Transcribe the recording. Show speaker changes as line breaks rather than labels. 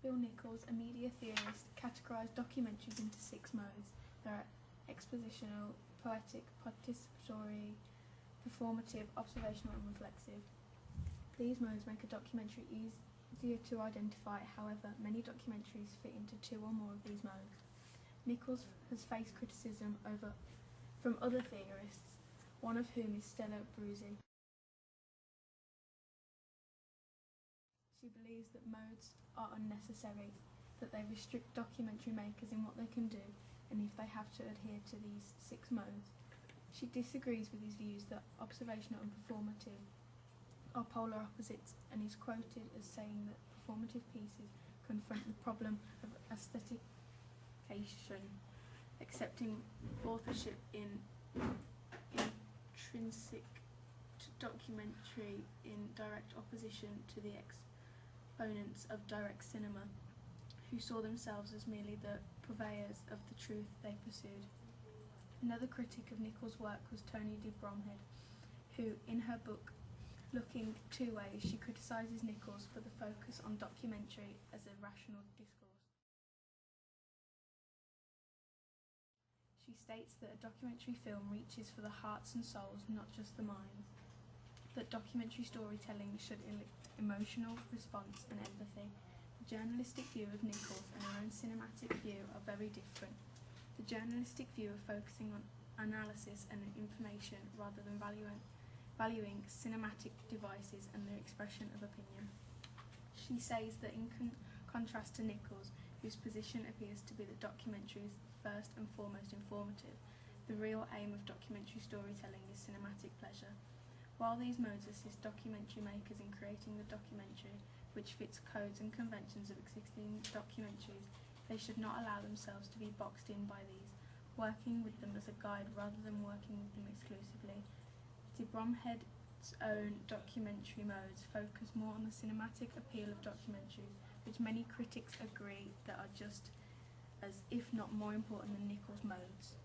Phil Nichols, a media theorist, categorised documentaries into 6 modes. There are expositional, poetic, participatory, performative, observational and reflexive. These modes make a documentary easier to identify, however, many documentaries fit into 2 or more of these modes. Nichols has faced criticism from other theorists, one of whom is Stella Brusi. She believes that modes are unnecessary, that they restrict documentary makers in what they can do, and if they have to adhere to these 6 modes. She disagrees with his views that observational and performative are polar opposites, and is quoted as saying that performative pieces confront the problem of aesthetication, accepting authorship in intrinsic documentary in direct opposition to the exponents of direct cinema, who saw themselves as merely the purveyors of the truth they pursued. Another critic of Nichols' work was Toni de Bromhead, who, in her book Looking 2 Ways, she criticises Nichols for the focus on documentary as a rational discourse. She states that a documentary film reaches for the hearts and souls, not just the minds. That documentary storytelling should elicit emotional response and empathy. The journalistic view of Nichols and her own cinematic view are very different. The journalistic view of focusing on analysis and information rather than valuing cinematic devices and the expression of opinion. She says that in contrast to Nichols, whose position appears to be that documentary is first and foremost informative, the real aim of documentary storytelling is cinematic pleasure. While these modes assist documentary makers in creating the documentary, which fits codes and conventions of existing documentaries, they should not allow themselves to be boxed in by these, working with them as a guide rather than working with them exclusively. De Bromhead's own documentary modes focus more on the cinematic appeal of documentaries, which many critics agree that are just as, if not more important than Nichols' modes.